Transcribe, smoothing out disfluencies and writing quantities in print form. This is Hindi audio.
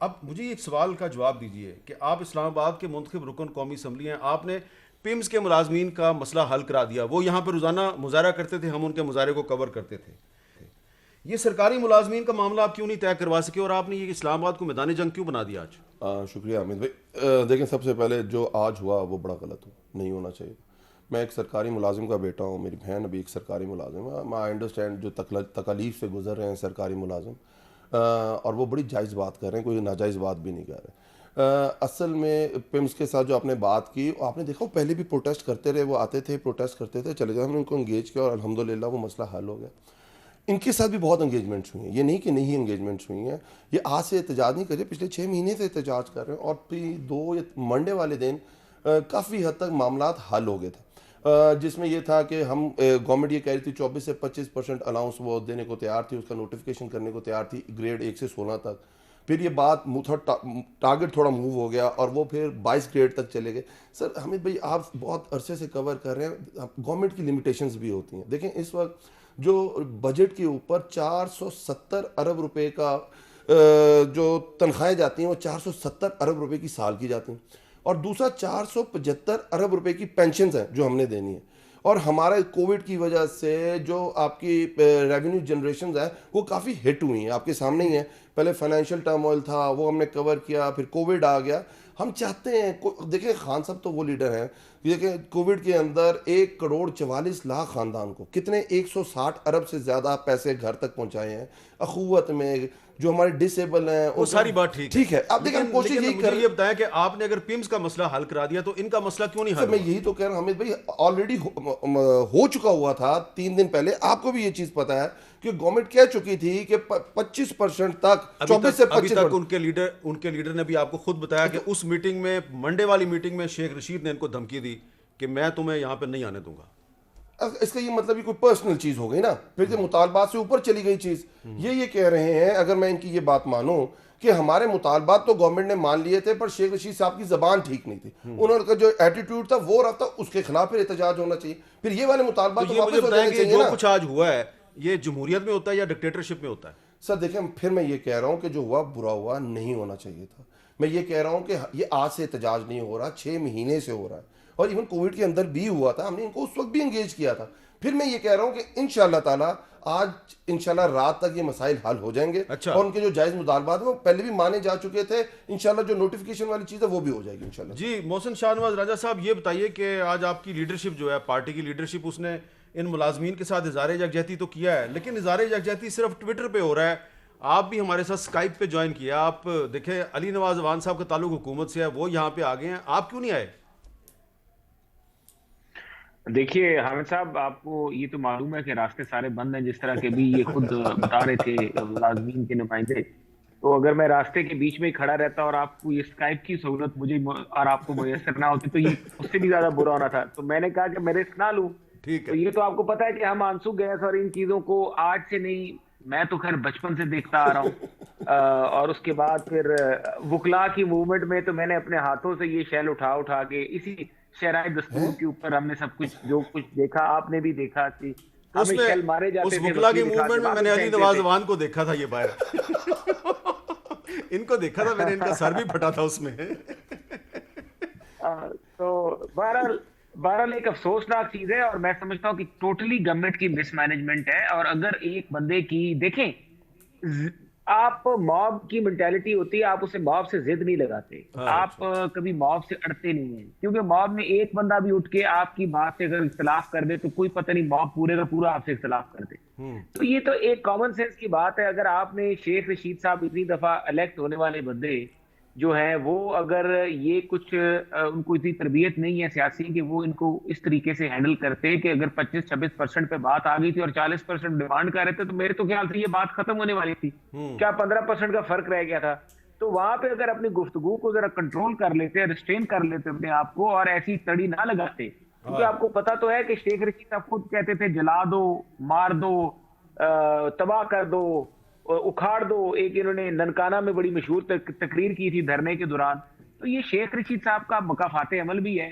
अब मुझे एक सवाल का जवाब दीजिए कि आप इस्लामाबाद के मुंतखब रुकन कौमी असम्बली हैं, आपने पिम्स के मुलाजमीन का मसला हल करा दिया। वो यहाँ पर रोज़ाना मुजाहरा करते थे, हम उनके मुजाहरे को कवर करते थे। ये सरकारी मुलाजमीन का मामला आप क्यों नहीं तय करवा सके और आपने ये इस्लामाबाद को मैदान जंग क्यों बना दिया आज? शुक्रिया हामिद भाई। देखें, सबसे पहले जो आज हुआ वो बड़ा गलत हो, नहीं होना चाहिए। मैं एक सरकारी मुलाजिम का बेटा हूँ, मेरी बहन अभी एक सरकारी मुलाजिम है। आई अंडरस्टैंड जो तकलीफ से गुजर रहे हैं सरकारी मुलाजिम, और वो बड़ी जायज़ बात कर रहे हैं, कोई नाजायज़ बात भी नहीं कर रहे। असल में पिम्स के साथ जो आपने बात की, आपने देखा वो पहले भी प्रोटेस्ट करते रहे, वो आते थे प्रोटेस्ट करते थे, चले जाए, हमने उनको इंगेज किया और अल्हम्दुलिल्लाह वो मसला हल हो गया। इनके साथ भी बहुत एंगेजमेंट्स हुई हैं, ये नहीं कि नहीं एंगेजमेंट्स हुई हैं। ये आज से एहतजाज नहीं कर रहे, पिछले 6 महीने से एहतजाज कर रहे हैं, और फिर 2 या मंडे वाले दिन काफ़ी हद तक मामलात हल हो गए थे। जिसमें ये था कि हम गवर्नमेंट ये कह रही थी 24 से 25% अलाउंस वो देने को तैयार थी, उसका नोटिफिकेशन करने को तैयार थी ग्रेड 1 से 16 तक। फिर ये बात टारगेट थोड़ा मूव हो गया और वो फिर 22 ग्रेड तक चले गए। सर हमीद भाई, आप बहुत अरसे से कवर कर रहे हैं, गवर्नमेंट की लिमिटेशंस भी होती हैं। देखें, इस वक्त जो बजट के ऊपर 470 अरब रुपए का जो तनख्वाहें जाती हैं, वो 470 अरब रुपए की साल की जाती हैं, और दूसरा 475 अरब रुपए की पेंशन हैं जो हमने देनी है। और हमारा कोविड की वजह से जो आपकी रेवेन्यू जनरेशन है वो काफ़ी हिट हुई हैं, आपके सामने ही है। पहले फाइनेंशियल टर्मोइल था, वो हमने कवर किया, फिर कोविड आ गया। हम चाहते हैं, देखिए खान साहब तो वो लीडर हैं, देखिए कोविड के अंदर 1 करोड़ 44 लाख ख़ानदान को कितने 160 अरब से ज़्यादा पैसे घर तक पहुंचाए हैं। अखुवत में जो हमारे डिसेबल हैं वो सारी बात ठीक है। अब देखिए, हम कोशिश यही कर, ये बताया कि आपने अगर पिम्स का मसला हल करा दिया तो इनका मसला क्यों नहीं हल मैं हुआ? यही तो कह रहा हूं हमिद भाई, ऑलरेडी हो चुका हुआ था 3 दिन पहले। आपको भी ये चीज पता है कि गवर्नमेंट कह चुकी थी कि 25% तक, 24 से 25 अभी तक उनके लीडर ने भी आपको खुद बताया कि उस मीटिंग में, मंडे वाली मीटिंग में शेख रशीद ने इनको धमकी दी कि मैं तुम्हें यहां पर नहीं आने दूंगा। इसका ये मतलब ये कोई पर्सनल चीज हो गई ना, फिर से मुतालबात से ऊपर चली गई चीज। ये कह रहे हैं, अगर मैं इनकी ये बात मानूं कि हमारे मुतालबात तो गवर्नमेंट ने मान लिए थे, पर शेख रशीद साहब की जबान ठीक नहीं थी, उनका जो एटीट्यूड था वो रहा था, उसके खिलाफ फिर एहतजाज होना चाहिए। फिर ये वाले मुतालबात तो तो वापस हो जाने चाहिए जो ना। कुछ आज हुआ है ये जमहूरियत में होता है या डिक्टेटरशिप में होता है? सर देखें, फिर मैं ये कह रहा हूँ कि जो हुआ बुरा हुआ, नहीं होना चाहिए था। मैं ये कह रहा हूँ कि ये आज से एहतजाज नहीं हो रहा, 6 महीने से हो रहा है, और इवन कोविड के अंदर भी हुआ था, हमने इनको उस वक्त भी इंगेज किया था। फिर मैं ये कह रहा हूँ कि इंशाल्लाह ताला आज इंशाल्लाह रात तक ये मसाइल हल हो जाएंगे। अच्छा। और उनके जो जायज़ मुतालबात हैं वो पहले भी माने जा चुके थे, इंशाल्लाह जो नोटिफिकेशन वाली चीज़ है वो भी हो जाएगी इंशाल्लाह। जी, मोहसिन शाहनवाज राजा साहब, ये बताइए कि आज आपकी लीडरशिप जो है, पार्टी की लीडरशिप, उसने इन मुलाजमीन के साथ इज़हार यकजहती तो किया है, लेकिन इज़हार यकजहती सिर्फ ट्विटर पे हो रहा है। आप भी हमारे साथ स्काइप पे ज्वाइन किया। आप देखें, अली नवाज अवान साहब का ताल्लुक हुकूमत से है, वो यहाँ पे आ गए हैं, आप क्यों नहीं आए? देखिए हामिद साहब, आपको ये तो मालूम है कि रास्ते सारे बंद हैं, जिस तरह के भी ये खुद बता रहे थे मुलाजमीन के नुमाइंदे। तो अगर मैं रास्ते के बीच में ही खड़ा रहता और आपको ये स्काइप की सहूलत मुझे और आपको मुयसर ना होती तो ये उससे भी ज्यादा बुरा होना था। तो मैंने कहा कि मैं रिस्क ना लूं। ठीक तो है। ये तो आपको पता है कि हम आंसू गैस और इन चीजों को आज से नहीं, मैं तो खैर बचपन से देखता आ रहा हूँ। और उसके बाद फिर वुकला की मूवमेंट में तो मैंने अपने हाथों से ये शैल उठा उठा के इसी शराय दस्तूर के ऊपर हमने सब कुछ जो कुछ देखा, आपने भी देखा कि हमें उसमें शेल मारे उस जाते थे, वुकला की वकील दिखा मूवमेंट के में वापस मैंने अली फेंकते नवाज थे। अवान को देखा था ये बाहर। इनको देखा था मैंने, इनका सर भी फटा था उसमें। तो बहरहाल बहरहाल एक अफसोसनाक चीज है, और मैं समझता हूँ कि टोटली गवर्नमेंट की मिसमैनेजमेंट है। और अगर एक बंदे की देखें, आप मॉब की मेंटालिटी होती है, आप उसे मॉब से जिद नहीं लगाते, हाँ, आप अच्छा, अच्छा। कभी मॉब से अड़ते नहीं हैं, क्योंकि मॉब में एक बंदा भी उठ के आपकी बात से अगर इख्तलाफ कर दे तो कोई पता नहीं मॉब पूरे का पूरा आपसे इख्तलाफ कर दे। तो ये तो एक कॉमन सेंस की बात है। अगर आपने शेख रशीद साहब इतनी दफा इलेक्ट होने वाले बंदे जो है, वो अगर ये कुछ उनको इतनी तरबियत नहीं है सियासी कि वो इनको इस तरीके से हैंडल करते, कि अगर 25-26% पे बात आ गई थी और 40% डिमांड कर रहे थे, तो मेरे तो ख्याल से ये बात खत्म होने वाली थी। क्या 15% का फर्क रह गया था? तो वहां पे अगर अपनी गुफ्तगू को जरा कंट्रोल कर लेते, रिस्ट्रेन कर लेते अपने आप को, और ऐसी तड़ी ना लगाते, क्योंकि आपको पता तो है कि शेख रशीद साहब खुद कहते थे जला दो, मार दो, तबाह कर दो, उखाड़ दो। एक इन्होंने ननकाना में बड़ी मशहूर तकरीर की थी धरने के दौरान। तो ये शेख रशीद साहब का मकाफाते अमल भी है।